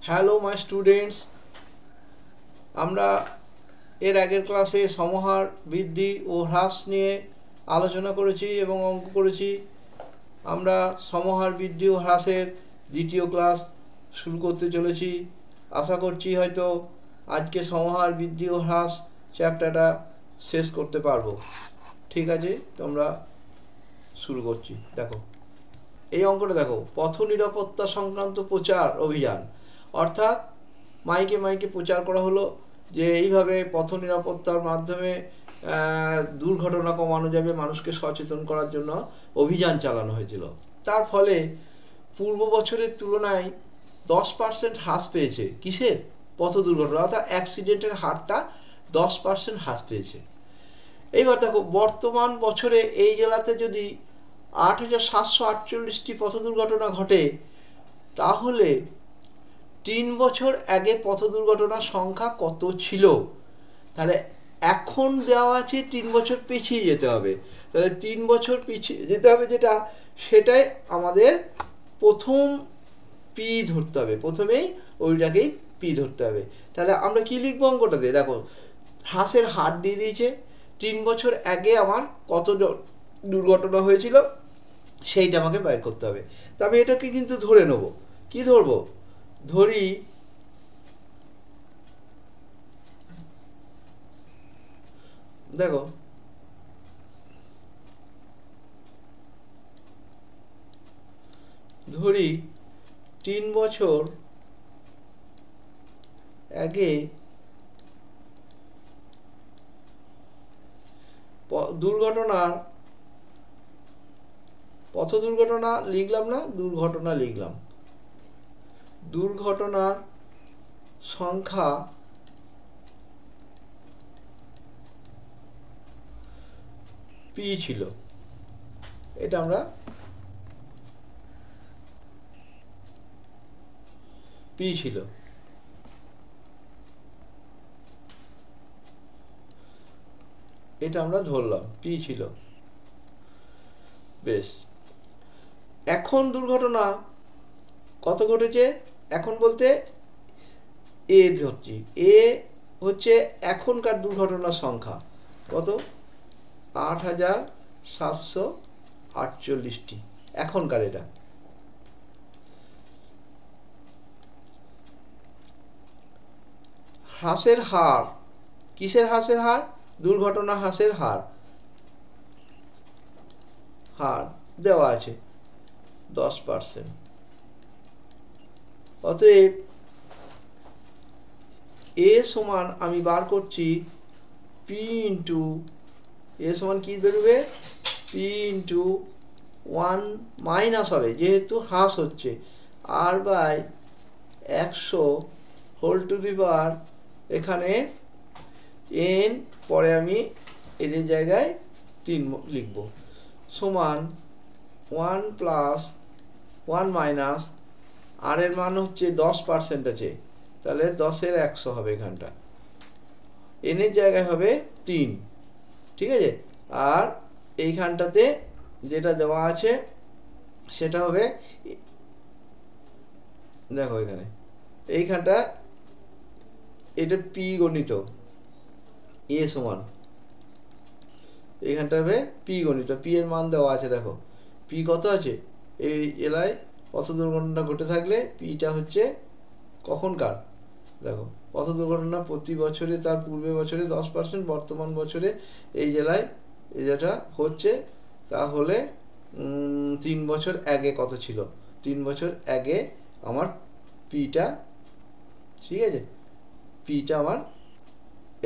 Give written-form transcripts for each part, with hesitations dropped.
Hello my students, আমরা এর আগের ক্লাসে সমহার বৃদ্ধি ও হ্রাস নিয়ে আলোচনা করেছি এবং অঙ্ক করেছি। আমরা সমহার বৃদ্ধি ও হ্রাসের দ্বিতীয় ক্লাস শুরু করতে চলেছি। আশা করছি হয়তো আজকে সমহার বৃদ্ধি ও হ্রাস চ্যাপ্টারটা শেষ করতে পারবো। ঠিক আছে, তোমরা শুরু করছি। দেখো এই অঙ্কটা দেখো, পথ নিরাপত্তা সংক্রান্ত প্রচার অভিযান, অর্থাৎ মাইকে মাইকে প্রচার করা হলো যে এইভাবে পথ নিরাপত্তার মাধ্যমে দুর্ঘটনা কমানো যাবে, মানুষকে সচেতন করার জন্য অভিযান চালানো হয়েছিল। তার ফলে পূর্ব বছরের তুলনায় 10% হ্রাস পেয়েছে কিসের? পথ দুর্ঘটনা, অর্থাৎ অ্যাক্সিডেন্টের হারটা 10% হ্রাস পেয়েছে। এইবার দেখো, বর্তমান বছরে এই জেলাতে যদি 8,748টি পথ দুর্ঘটনা ঘটে, তাহলে 3 বছর আগে পথ দুর্ঘটনার সংখ্যা কত ছিল? তাহলে এখন দেওয়া আছে 3 বছর পিছিয়ে যেতে হবে। তাহলে 3 বছর পিছিয়ে যেতে হবে, যেটা সেটাই আমাদের প্রথম পি ধরতে হবে, প্রথমেই ওইটাকেই পি ধরতে হবে। তাহলে আমরা কি লিখবো অঙ্কটাতে? দেখো, হ্রাসের হার দিয়ে দিয়েছে, 3 বছর আগে আমার কত দুর্ঘটনা হয়েছিল সেইটা আমাকে বের করতে হবে। তা আমি এটাকে কিন্তু ধরে নেব। কি ধরবো? ধরি দেখো, ধরি 3 বছর আগে দুর্ঘটনার, পথ দুর্ঘটনা লিখলাম না, দুর্ঘটনা লিখলাম, দুর্ঘটনার সংখ্যা পি ছিল। এটা আমরা পি ছিল। এটা আমরা ধরলাম পি ছিল। বেশ, এখন দুর্ঘটনা কত ঘটেছে? এখন বলতে এ ধরছি, এ হচ্ছে এখনকার দুর্ঘটনার সংখ্যা কত? 8,748টি এখনকার। এটা হ্রাসের হার, কিসের হ্রাসের হার? দুর্ঘটনা হ্রাসের হার, হার দেওয়া আছে 10%। অতএব এ সমান আমি বার করছি পি ইন্টু, এ সমান কি বেরোবে? পি ইন্টু 1 মাইনাস হবে, যেহেতু হ্রাস হচ্ছে, আর বাই 100 হোল টু দি পাওয়ার, এখানে এন, পরে আমি এর জায়গায় 3 লিখব, সমান 1 প্লাস 1 মাইনাস, আর এর মান হচ্ছে 10% আছে, তাহলে 10-এর 100 হবে এখানটা, এনের জায়গায় হবে 3। ঠিক আছে, আর এইখানটাতে যেটা দেওয়া আছে সেটা হবে, দেখো এখানে এইখানটা, এটা পি গণিত এ সমান, এইখানটা হবে পি গণিত, পি এর মান দেওয়া আছে। দেখো পি কত আছে, এই এলাকায় পথ দুর্ঘটনা ঘটে থাকলে পিটা হচ্ছে কখনকার, দেখো পথ দুর্ঘটনা প্রতি বছরে, তার পূর্বে বছরে 10%, বর্তমান বছরে এই জেলায় যেটা হচ্ছে, তাহলে 3 বছর আগে কত ছিল? 3 বছর আগে আমার পিটা, ঠিক আছে, পিটা আমার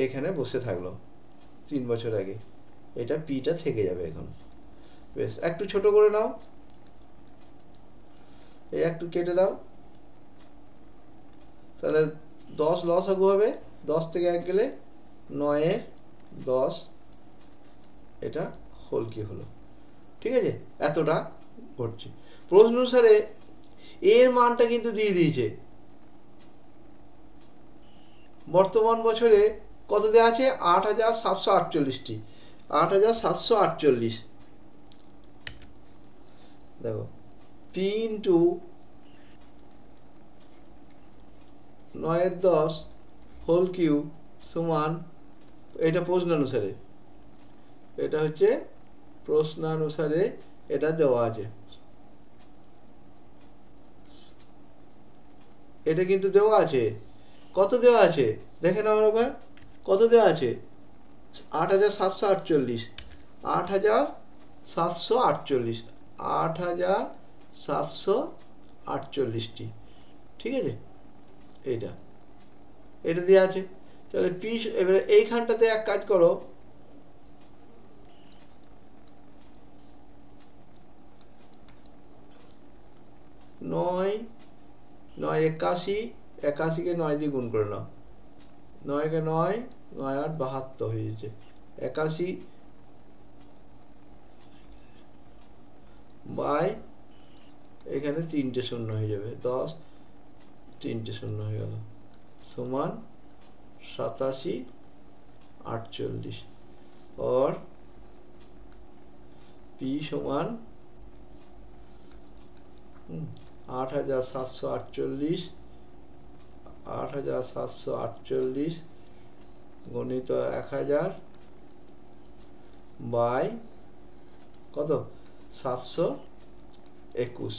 এখানে বসে থাকলো 3 বছর আগে, এটা পিটা থেকে যাবে এখন। বেশ, একটু ছোট করে নাও, এই একটু কেটে দাও, তাহলে 10 লসাগু হবে, 10 থেকে 1 গেলে 9-এর 10, এটা হোল কি হলো। ঠিক আছে, এতটা ঘটছে। প্রশ্ন অনুসারে এর মানটা কিন্তু দিয়ে দিয়েছে, বর্তমান বছরে কত দেওয়া আছে? 8,748টি, 8,748। দেখো পি ইন্টু 9/10 হোল কিউব সমান, এটা প্রশ্নানুসারে, এটা হচ্ছে প্রশ্নানুসারে এটা দেওয়া আছে, এটা কিন্তু দেওয়া আছে। কত দেওয়া আছে দেখে নাও একবার, কত দেওয়া আছে? 8,748, 8,748, 8,748টি, ঠিক আছে? এইটা এটা দেওয়া আছে। তাহলে পি, এবারে এইখানটাতে এক কাজ করো, 9 81, 81কে 9 দিয়ে গুণ করে নাও, 9কে 9, 9 8 72 হয়ে যাচ্ছে। 81 বাই এখানে 3টে শূন্য হয়ে যাবে, 10, 3টে শূন্য হয়ে গেল, সমান 87 48, और पी समान 8,748, 8,748 গণিত 1000 বাই কত 721।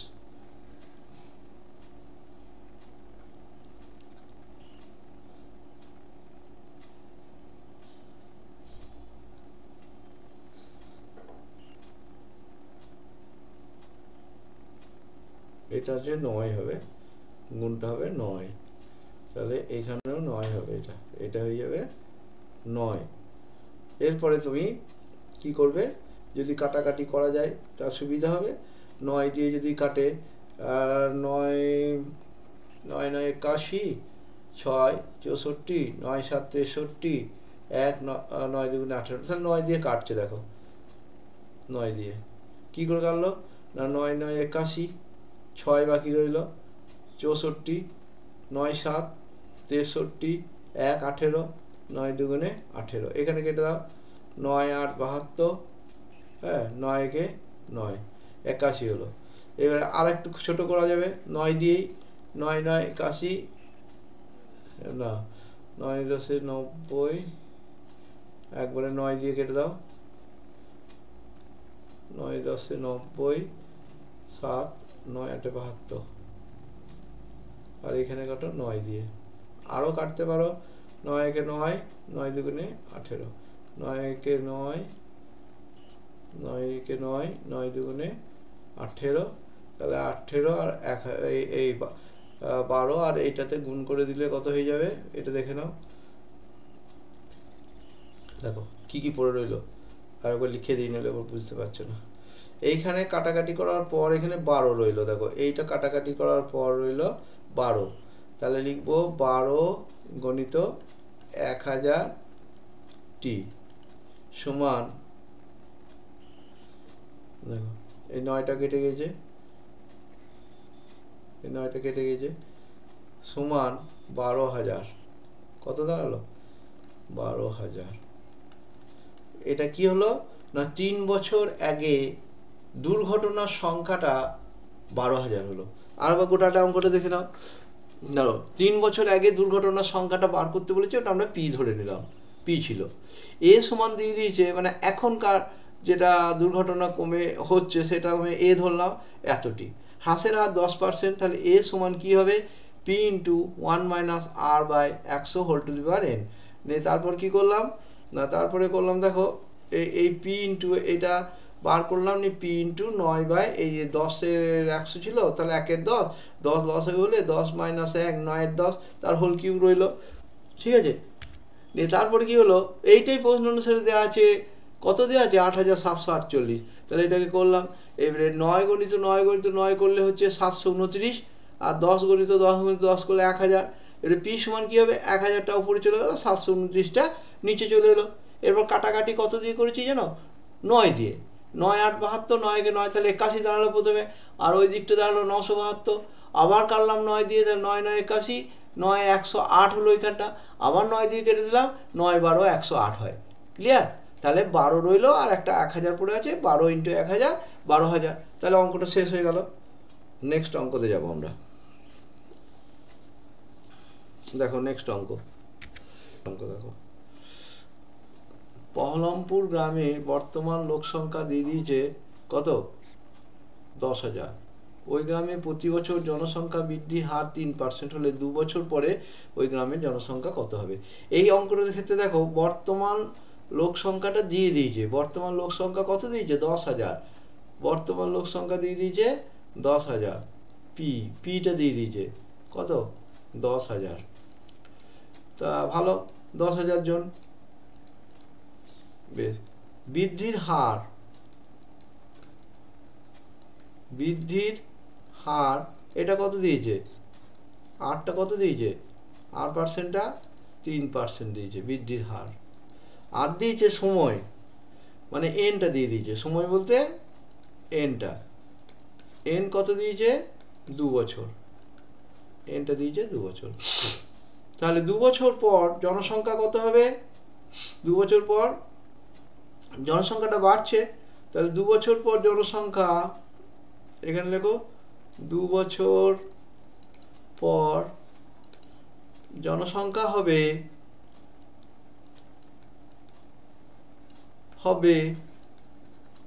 এটা যে 9 হবে, গুণটা হবে 9, তাহলে এখানেও 9 হবে, এটা হয়ে যাবে 9। এরপরে তুমি কি করবে, যদি কাটাকাটি করা যায় তার সুবিধা হবে। 9 দিয়ে যদি কাটে, 9 9 9 81, 6 64, 9 7 63, 1 9 2 18, তাহলে 9 দিয়ে কাটছে, দেখো 9 দিয়ে কি করে কাটলো না, 9 9 81, 6 বাকি রইল 64, 9 7 63, 1 18, 9 2 18, এখানে কেটে দাও, 9 8 72, হ্যাঁ 9কে 9 81 হলো। এবারে আর একটু ছোট করা যাবে, 9 দিয়েই, 9 9 81, না 9 10 90, একবারে 9 দিয়ে কেটে দাও, 9 10 90, 7 9 8 72, আর এখানে কাটো 9 দিয়ে, আরও কাটতে পারো, 9 কে 9, 9 2 18, 9 কে 9, 9 কে 9, 9 2 18, তাহলে 18 আর এই 12, আর এইটাতে গুণ করে দিলে কত হয়ে যাবে এটা দেখে নাও, দেখো কি কি পড়ে রইলো, আর একবার লিখে দিই, নিলে বুঝতে পারছো না। এইখানে কাটাকাটি করার পর এখানে 12 রইলো, দেখো এইটা কাটাকাটি করার পর রইলো 12, তাহলে লিখবো 12 গণিত 1000টি সমান, দেখো এই 9টা কেটে গেছে, এই 9টা কেটে গেছে, সমান 12,000, কত দাঁড়ালো 12,000। এটা কি হলো না, 3 বছর আগে দুর্ঘটনার সংখ্যাটা 12,000 হলো। আর বা গোটাটা অঙ্কটা দেখে নাও, ধরো 3 বছর আগে দুর্ঘটনার সংখ্যাটা বার করতে বলেছে, ওটা আমরা পি ধরে নিলাম, পি ছিল, এ সমান দিয়ে দিয়েছে, মানে এখনকার যেটা দুর্ঘটনা কমে হচ্ছে সেটা আমি এ ধরলাম এতটি, হ্রাসের হার 10%, তাহলে এ সমান কি হবে, P into 1 - r by 100 whole to the power n। তারপর কি করলাম না, তারপরে করলাম দেখো এই পি ইন্টু এটা বার করলাম নি, পি ইন্টু 9 বাই এই যে 10-এর 100 ছিল, তাহলে 1-এর 10, 10 লস হয়ে গেলে 10 - 1 9-এর 10, তার হোল কিউব রইল, ঠিক আছে? তারপরে কি হলো, এইটাই প্রশ্ন অনুসারে দেওয়া আছে, কত দেওয়া আছে 8,748, তাহলে এটাকে করলাম, এবারে 9 গণিত 9 গণিত 9 করলে হচ্ছে 729, আর 10 গণিত 10 গণিত 10 করলে 1000, এবারে পি সমান কি হবে, 1000টা উপরে চলে গেল, 729টা নিচে চলে এলো। এরপর কাটাকাটি কত দিয়ে করেছি জানো, 9 দিয়ে, 9 8 72, 9 কে 9, তাহলে 81 দাঁড়ালো প্রথমে, আর ওই দিকটা দাঁড়ালো 972, আবার কাটলাম 9 দিয়ে, তাহলে 9 9 81, 9 108 হলো এখানটা, আবার 9 দিয়ে কেটে দিলাম, 9 12 108 হয়, ক্লিয়ার? তাহলে 12 রইলো, আর একটা 1000 পড়ে আছে, 12 ইন্টু 1000 12,000, তাহলে অঙ্কটা শেষ হয়ে গেল। নেক্সট অঙ্কতে যাব আমরা। দেখো নেক্সট অঙ্ক দেখো, বহরমপুর গ্রামে বর্তমান লোক সংখ্যা দিয়ে দিয়েছে কত, 10,000। ওই গ্রামে প্রতি বছর জনসংখ্যা বৃদ্ধির হার 3% হলে 2 বছর পরে ওই গ্রামের জনসংখ্যা কত হবে। এই অঙ্কটার ক্ষেত্রে দেখো বর্তমান লোক সংখ্যাটা দিয়ে দিয়েছে, বর্তমান লোক সংখ্যা কত দিয়েছে, 10,000। বর্তমান লোক সংখ্যা দিয়ে দিয়েছে 10,000, পিটা দিয়ে দিয়েছে কত, 10,000। তা ভালো, 10,000 জন। বেশ, বৃদ্ধির হার এটা কত দিয়েছে, 8টা কত দিয়েছে, 8%টা 3% দিয়েছে বৃদ্ধির হার। আর দিয়েছে সময়, মানে এনটা দিয়ে দিয়েছে, সময় বলতে এনটা, এন কত দিয়েছে, 2 বছর, এনটা দিয়েছে 2 বছর। তাহলে 2 বছর পর জনসংখ্যা কত হবে, 2 বছর পর জনসংখ্যাটা বাড়ছে, তাহলে 2 বছর পর জনসংখ্যা, এখানে লেখো 2 বছর পর জনসংখ্যা হবে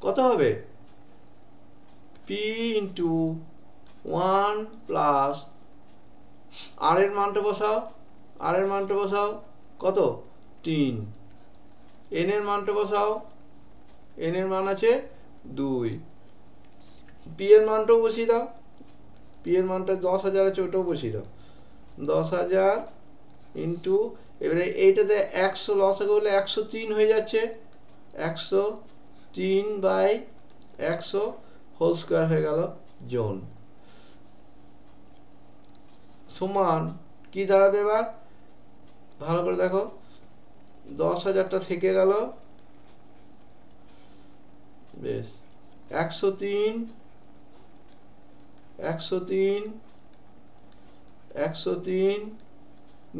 কত হবে, পি ইন্টু 1 প্লাস আর এর মানটা বসাও, কত, 3, এন এর মানটা বসাও, এন এর মান আছে 2, পি এর মানটাও বসিয়ে দাও, পি এর মানটা 10,000 আছে, ওটাও বসিয়ে দাও, 10,000 ইন্টু, এবারে এইটাতে 100 লসাগু হলে 103 হয়ে যাচ্ছে, 103/100 হোল স্কয়ার হয়ে গেল জন, সমান কি দাঁড়াবে, এবার ভালো করে দেখো, 10,000টা থেকে গেল, বেশ, 103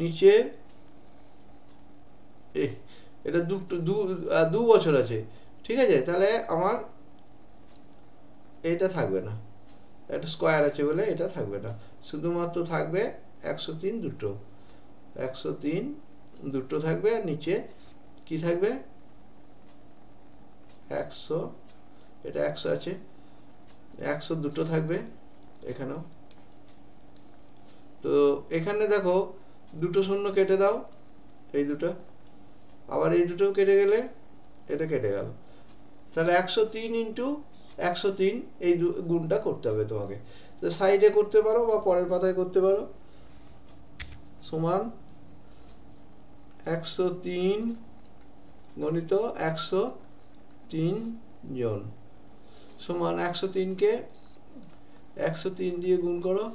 নিচে, এটা 2 বছর আছে, ঠিক আছে, তাহলে আমার এটা থাকবে না, একটা স্কোয়ার আছে বলে এটা থাকবে না, শুধুমাত্র থাকবে 103 দুটো, 103 দুটো থাকবে, আর নিচে কি থাকবে, 100, এটা 100 আছে, 100 দুটো থাকবে এখানেও। তো এখানে দেখো দুটো শূন্য কেটে দাও, এই দুটো, আবার এই দুটো কেটে গেলে এটা কেটে গেল, তাহলে 103 ইন্টু 103 এই গুণটা করতে হবে তোমাকে, তো সাইডে করতে পারো বা পরের পাতায় করতে পারো, সমান 103 গণিত 103 জন, সমান 103কে 103 দিয়ে গুণ করো,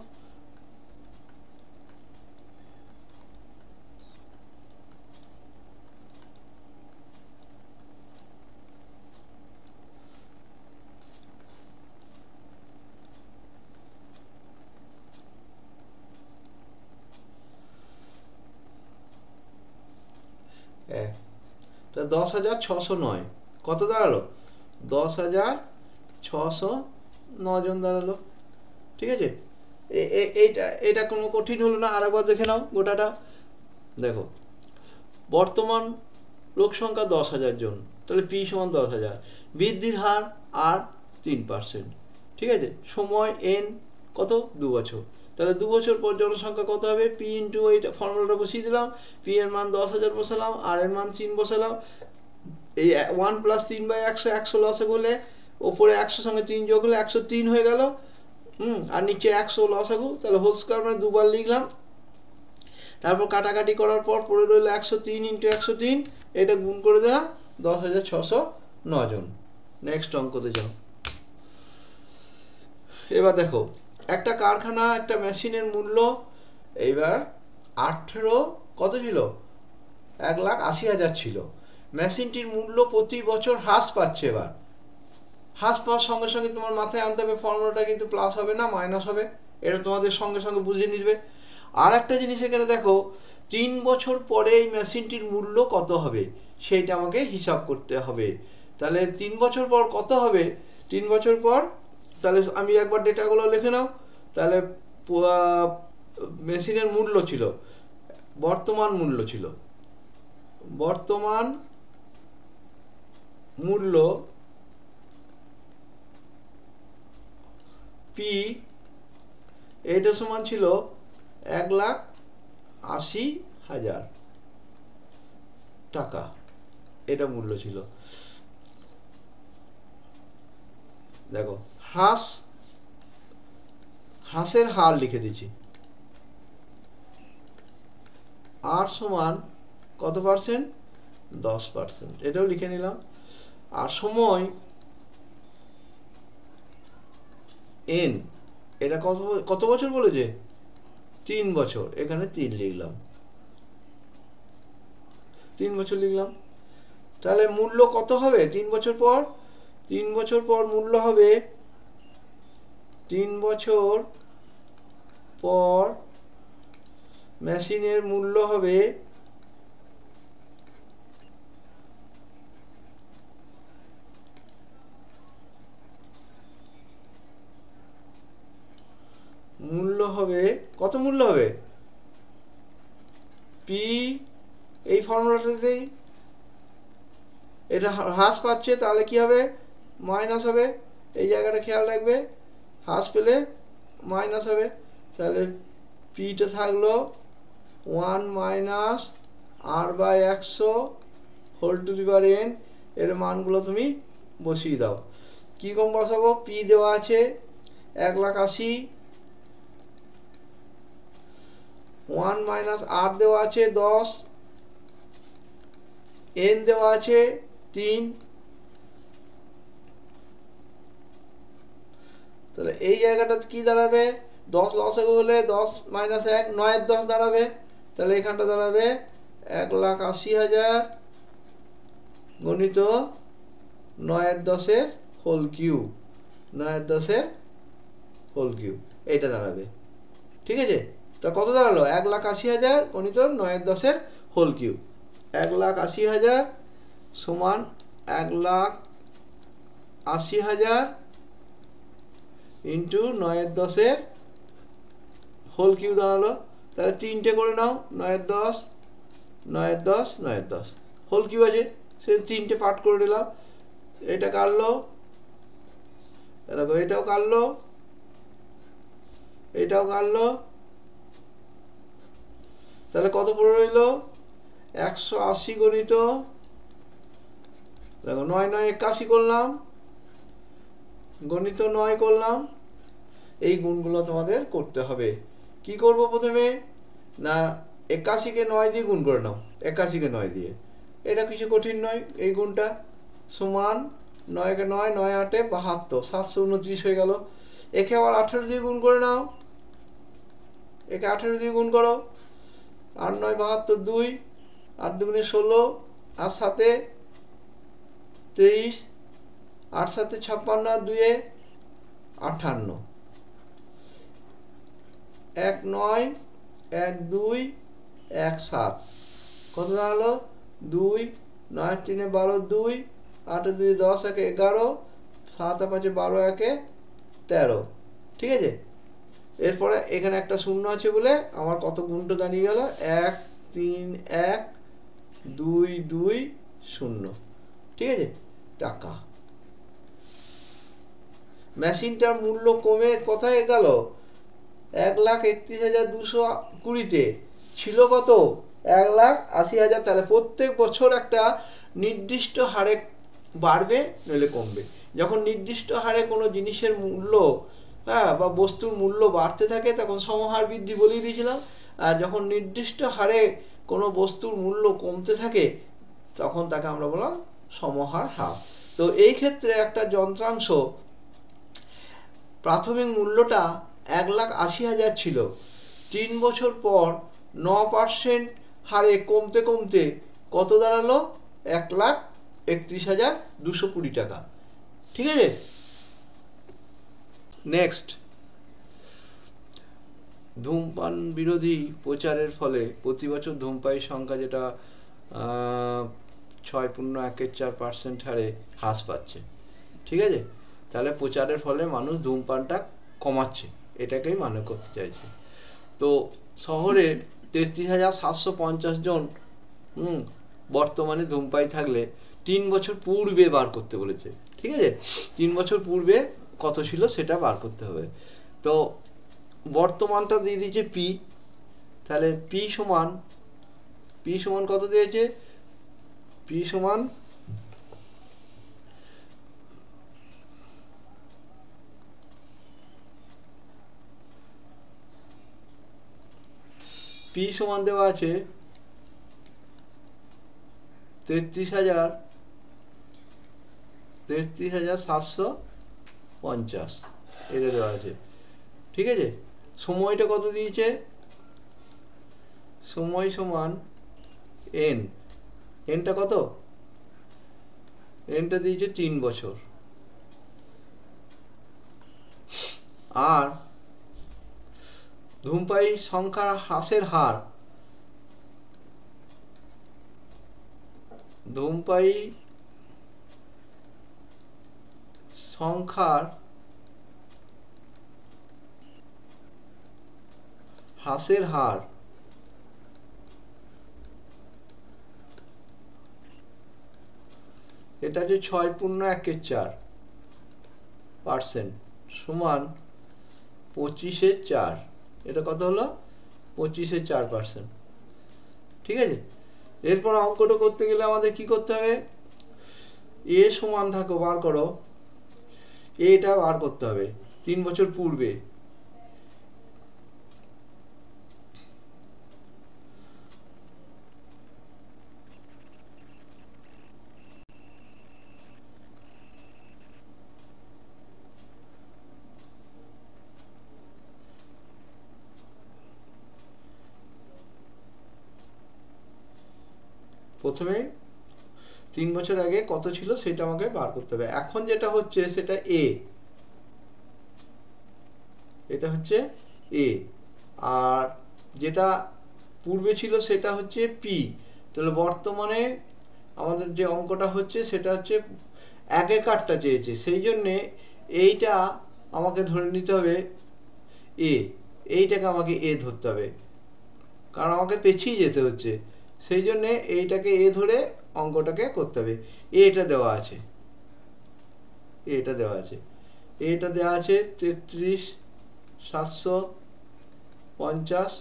তা 10,609 কত দাঁড়ালো, 10,609 জন দাঁড়ালো, ঠিক আছে। এটা কোনো কঠিন হলো না, আরেকবার দেখে নাও গোটাটা, দেখো বর্তমান লোক সংখ্যা 10,000 জন, তাহলে পি সমান 10,000, বৃদ্ধির হার আর 3%, ঠিক আছে, সময় এন কত, 2 বছর, তাহলে 2 বছর পর জনসংখ্যা কত হবে, পি ইন্টু এইটা ফর্মুলাটা বসিয়ে দিলাম, পি এর মান 10,000 বসালাম, আর এর মান 3 বসালাম, এই 1 + 3/100, 100 লসে গেলে ওপরে 100 সঙ্গে 3 যোগ হলে 103 হয়ে গেল, আর নিচে 100 লসাগু, তাহলে হোল স্কয়ার মানে দুবার লিখলাম, তারপর কাটাকাটি করার পর পড়ে রইল 103 ইন্টু 103, এটা গুণ করে দিলাম, 10,609 জন। নেক্সট অঙ্কতে যাও। এবার দেখো একটা কারখানা, একটা মেশিনের মূল্য এইবার 18 কত ছিল, 1,80,000 ছিল, মেশিনটির মূল্য প্রতি বছর হ্রাস পাচ্ছে, এবার হ্রাস পাওয়ার সঙ্গে সঙ্গে তোমার মাথায় আনতে হবে ফর্মুলাটা কিন্তু প্লাস হবে না মাইনাস হবে, এটা তোমাদের সঙ্গে সঙ্গে বুঝে নিবে। আর একটা জিনিস এখানে দেখো, 3 বছর পরে এই মেশিনটির মূল্য কত হবে সেইটা আমাকে হিসাব করতে হবে, তাহলে 3 বছর পর কত হবে, 3 বছর পর, তাহলে আমি একবার ডেটাগুলো লিখে নাও, তাহলে মেশিনের মূল্য ছিল বর্তমান মূল্য ছিল, বর্তমান মূল্য পি এটা সমান ছিল 1,80,000 টাকা, এটা মূল্য ছিল। দেখো হ্রাসের হার লিখে দিচ্ছি, আর সমান কত পার্সেন্ট, 10%, এটাও লিখে নিলাম। আর সময় এন, এটা কত বছর বলেছে, 3 বছর, এখানে 3 লিখলাম, 3 বছর লিখলাম। তাহলে মূল্য কত হবে 3 বছর পর, 3 বছর পর মূল্য হবে, 3 বছর পর মেশিনের মূল্য হবে কত মূল্য হবে, পি এই ফর্মুলাটাতেই এটা হ্রাস পাচ্ছে, তাহলে কি হবে, মাইনাস হবে, এই জায়গাটা খেয়াল রাখবে, হ্রাস পেলে মাইনাস হবে। তাহলে পিটা থাকলো 1 minus r/100 whole to the power n, এর মানগুলো তুমি বসিয়ে দাও। কী কম বসাবো, পি দেওয়া আছে 1,80,000, 1 মাইনাস আর দেওয়া আছে 10, এন দেওয়া আছে 3, তাহলে এই জায়গাটাতে কি দাঁড়াবে, 10 লসাগু হলে 10 মাইনাস 1 9-10 দাঁড়াবে, তাহলে এখানটা দাঁড়াবে 1,80,000 গণিত 9-10 হোল কিউব, 9-10 হোল কিউব, এইটা দাঁড়াবে। ঠিক আছে, তা কত দাঁড়ালো, 1,80,000 গণিত 9-10 হোল কিউব, 1,80,000 সমান 1,80,000 ইন্টু 9-10 হোল কিউব দাঁড়ালো। তাহলে 3টে করে নাও, 9-10 9-10 9-10 হোল কিউব আছে, সে 3টে পার্ট করে নিলাম। এটা কাটলো, দেখো এটাও কাটলো, এটাও কাটলো, তাহলে কত পড়ে রইল, 180 গণিত, দেখো 9-9 81 করলাম, গণিত 9 করলাম। এই গুণগুলো তোমাদের করতে হবে। কি করব প্রথমে, না 81-কে 9 দিয়ে গুণ করে নাও, 81-কে 9 দিয়ে, এটা কিছু কঠিন নয়। এই গুণটা সমান 9-কে 9, 9-8 72, 729 হয়ে গেল। একে আবার 18 দিয়ে গুণ করে নাও, একে 18 দিয়ে গুণ করো, 8-9 72, 2, 8-2 16, আর 7-এ 23, 8-7 56, 2-এ 58, 1-9 1-2 1-7 কত দাঁড়ালো, 2, 9-3 12, 2, 8-2 10, 1-11, 7-5 12, 1-13। ঠিক আছে, এরপরে এখানে একটা শূন্য আছে বলে আমার কত গুণটা দাঁড়িয়ে গেল, 1 3 1 2 2 0। ঠিক আছে, টাকা। মেশিনটার মূল্য কমে কোথায় গেল, 1,31,220-তে ছিল কত, 1,80,000। তাহলে প্রত্যেক বছর একটা নির্দিষ্ট হারে বাড়বে নইলে কমবে। যখন নির্দিষ্ট হারে কোনো জিনিসের মূল্য বা বস্তুর মূল্য বাড়তে থাকে তখন সমহার বৃদ্ধি বলেই দিয়েছিলাম। আর যখন নির্দিষ্ট হারে কোনো বস্তুর মূল্য কমতে থাকে তখন তাকে আমরা বললাম সমহার হ্রাস। তো এই ক্ষেত্রে একটা যন্ত্রাংশ প্রাথমিক মূল্যটা 1,80,000 ছিল, 3 বছর পর 9% হারে কমতে কমতে কত দাঁড়ালো, 1,31,220 টাকা। ঠিক আছে, নেক্সট, ধূমপান বিরোধী প্রচারের ফলে প্রতি বছর ধূমপায়ীর সংখ্যা যেটা 6.14% হারে হ্রাস পাচ্ছে। ঠিক আছে, তাহলে প্রচারের ফলে মানুষ ধূমপানটা কমাচ্ছে, এটাকেই মানে করতে চাইছে। তো শহরে 33,750 জন বর্তমানে ধূমপায়ী থাকলে 3 বছর পূর্বে বার করতে বলেছে। ঠিক আছে, 3 বছর পূর্বে কত ছিল সেটা বার করতে হবে। তো বর্তমানটা দিয়ে দিয়েছে পি, তাহলে পি সমান কত দিয়েছে? পি সমান দেওয়া আছে 33,750, এটা দেওয়া আছে। ঠিক আছে, সময়টা কত দিয়েছে? সময় সমান এন, এনটা কত? এনটা দিয়েছে 3 বছর। আর ধূমপায়ী সংখ্যা হ্রাসের হার, ধূমপায়ী সংখ্যার হ্রাসের হার এটা যে 6.14% সমান 25/4, এটা কত হলো? 25/4%। ঠিক আছে, এরপর অঙ্কটা করতে গেলে আমাদের কি করতে হবে? এ সমান থাকো, বার করো, এটা বার করতে হবে 3 বছর পূর্বে। প্রথমে 3 বছর আগে কত ছিল সেটা আমাকে বার করতে হবে। এখন যেটা হচ্ছে সেটা এ, এটা হচ্ছে এ, আর যেটা পূর্বে ছিল সেটা হচ্ছে পি। তাহলে বর্তমানে আমাদের যে অঙ্কটা হচ্ছে সেটা হচ্ছে আগেকারটা চেয়েছে, সেই জন্যে এইটা আমাকে ধরে নিতে হবে এ, এইটাকে আমাকে এ ধরতে হবে, কারণ আমাকে পেছিয়ে যেতে হচ্ছে, সেই জন্যে এইটাকে এ ধরে অঙ্কটাকে করতে হবে। এটা দেওয়া আছে, এটা দেওয়া আছে, এটা দেওয়া আছে 33,750।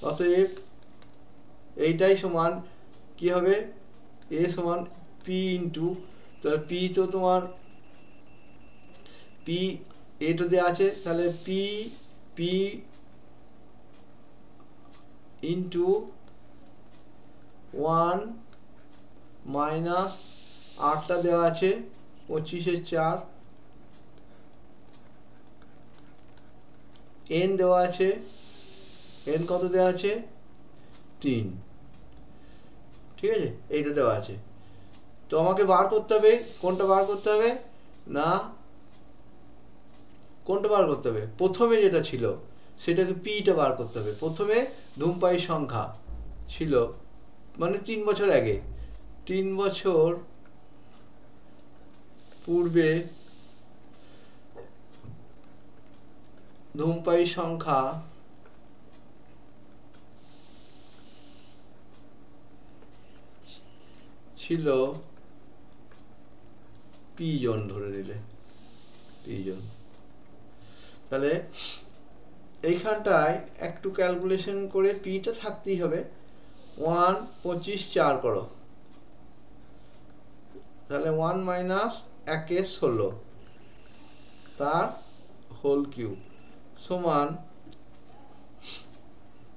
অতএব এইটাই সমান কি হবে? এ সমান পি ইন্টু, তাহলে পি তো তোমার পি, এটা দেওয়া আছে, তাহলে পি পি ইন্টু 1 মাইনাস 8টা দেওয়া আছে 25/4, এন দেওয়া আছে, এন কত দেওয়া আছে? 3। ঠিক আছে, এইটা দেওয়া আছে। তো আমাকে বার করতে হবে, কোনটা বার করতে হবে? না, কোনটা বার করতে হবে? প্রথমে যেটা ছিল সেটাকে পিটা বার করতে হবে। প্রথমে ধূমপায়ী সংখ্যা ছিল, মানে 3 বছর আগে, 3 বছর পূর্বে ধূমপায়ী সংখ্যা ছিল পি জন, ধরে নিলে পি জন। তাহলে এইখানটায় একটু ক্যালকুলেশন করে পিটা থাকতেই হবে। 1 25/4 করো, তাহলে 1 মাইনাস 1 16 তার হোল কিউব সমান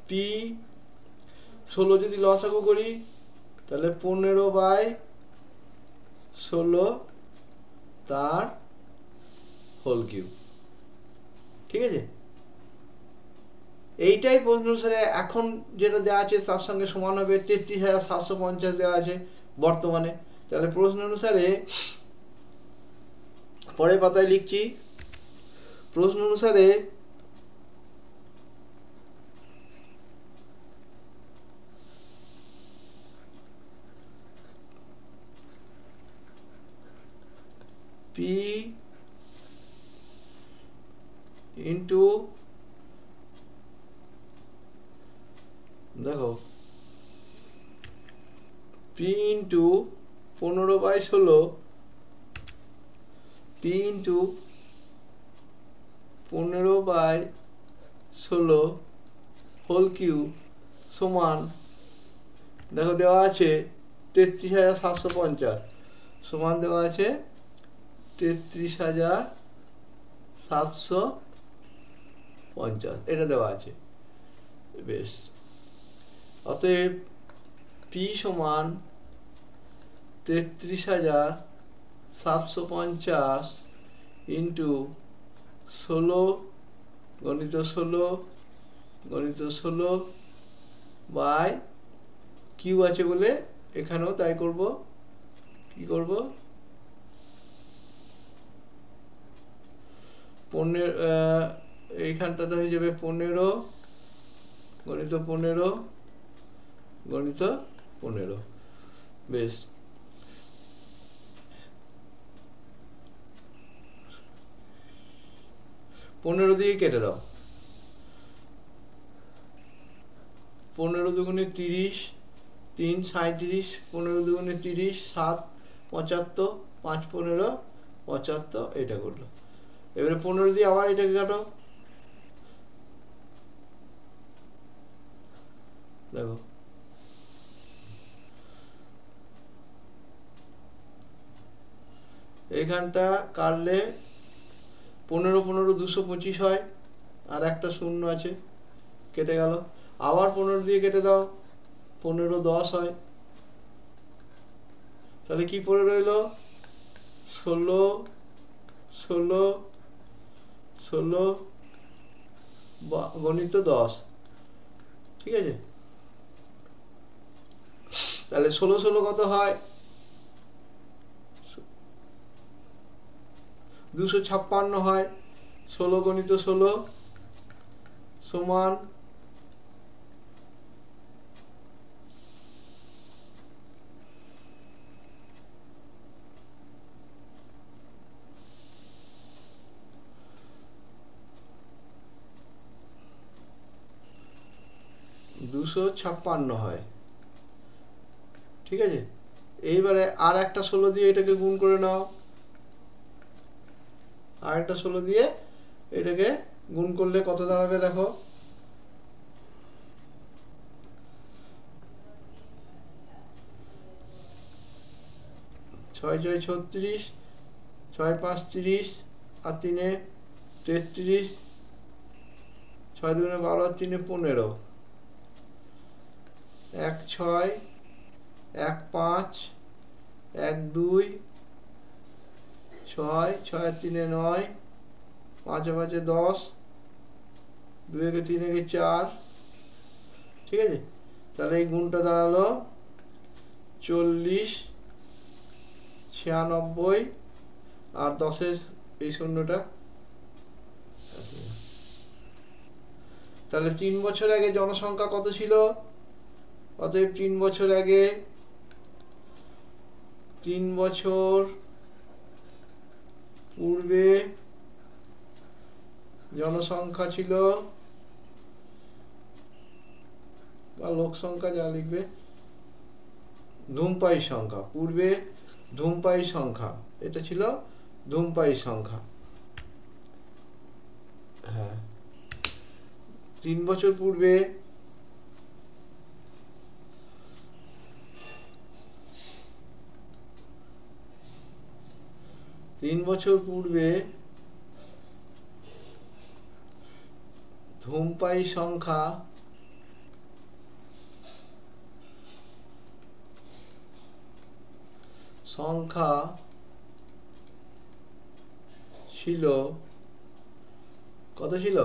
পি 16 যদি লসাগু করি তাহলে 15/16 তার হোল কিউব। ঠিক আছে, এইটাই প্রশ্ন অনুসারে এখন যেটা দেওয়া আছে তার সঙ্গে সমান হবে 33,750 দেওয়া আছে বর্তমানে। তাহলে প্রশ্ন অনুসারে পরের পাতায় লিখছি, প্রশ্ন অনুসারে পি ইন্টু দেখো P into 15/16, P into 15/16 whole cube সমান, দেখো দেওয়া আছে 33,750, সমান দেওয়া আছে 33,750, এটা দেওয়া আছে। বেশ, অতএব পি সমান 33,750 ইন্টু 16 গণিত 16 গণিত 16 বাই কিউ আছে বলে এখানেও তাই করব। কি করব, 15, এইখানটাতে হয়ে যাবে 15 গণিত 15 গণিত 15। বেশ, পনেরো দিয়ে কেটে দাও, 15 দুগুণে 30, 3 37, 15 দুগুণে 30, 7 75, 5 15 75, এটা করলো। এবারে 15 দিয়ে আবার এটাকে কাটো, দেখো এইখানটা কাটলে 15 15 225 হয়, আর একটা শূন্য আছে, কেটে গেল। আবার 15 দিয়ে কেটে দাও, 15 10 হয়, তাহলে কি পড়ে রইল, 16 16 16 গণিত 10। ঠিক আছে, তাহলে 16 16 কত হয়, 256 হয়। 16 গণিত 16 সমান 256 হয়। ঠিক আছে, এইবারে আর একটা 16 দিয়ে এটাকে গুণ করে নাও, আর একটা 16 দিয়ে এটাকে গুণ করলে কত দাঁড়াবে, দেখো 6 6 36, 6 5 30, আর 3 33, 6 2 12, আর 3 15, 1 6 1 5 1 2 6 6 3 9, 5 5 10, 2 3 4। ঠিক আছে, তাহলে এই গুণটা দাঁড়ালো 40 96, আর 10-এর এই শূন্যটা। তাহলে 3 বছর আগে জনসংখ্যা কত ছিল, অতএব 3 বছর আগে, 3 বছর পূর্বে জনসংখ্যা ছিল, বা লোক সংখ্যা যা লিখবে, ধূমপায়ী সংখ্যা, পূর্বে ধূমপায়ী সংখ্যা, এটা ছিল ধূমপায়ী সংখ্যা। হ্যাঁ, 3 বছর পূর্বে ধূমপায়ী সংখ্যা ছিল, কত ছিল,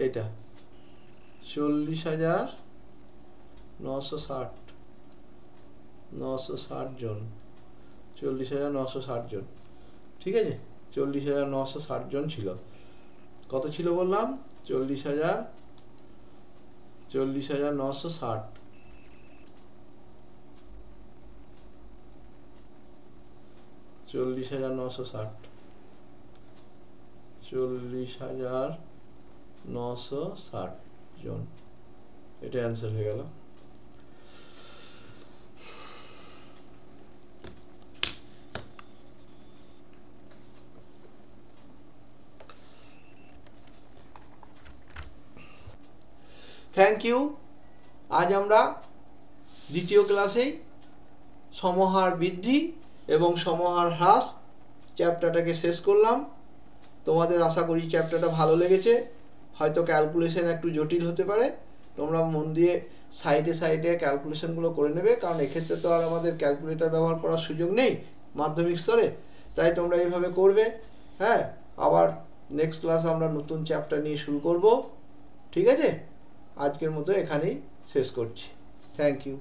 এটা 40,960 জন, 40,960 জন। ঠিক আছে, 40,960 জন ছিল। কত ছিল বললাম, 40,960, 40,960, 40,960 960 জন, এটা অ্যান্সার হয়ে গেল। Thank you. আজ আমরা দ্বিতীয় ক্লাসেই সমহার বৃদ্ধি এবং সমহার হ্রাস চ্যাপ্টারটাকে শেষ করলাম। তোমাদের আশা করি চ্যাপ্টারটা ভালো লেগেছে। হয়তো ক্যালকুলেশন একটু জটিল হতে পারে, তোমরা মন দিয়ে সাইডে সাইডে ক্যালকুলেশনগুলো করে নেবে, কারণ এক্ষেত্রে তো আর আমাদের ক্যালকুলেটর ব্যবহার করার সুযোগ নেই মাধ্যমিক স্তরে, তাই তোমরা এইভাবে করবে। হ্যাঁ, আবার নেক্সট ক্লাস আমরা নতুন চ্যাপ্টার নিয়ে শুরু করব। ঠিক আছে, আজকের মতো এখানেই শেষ করছি। Thank you.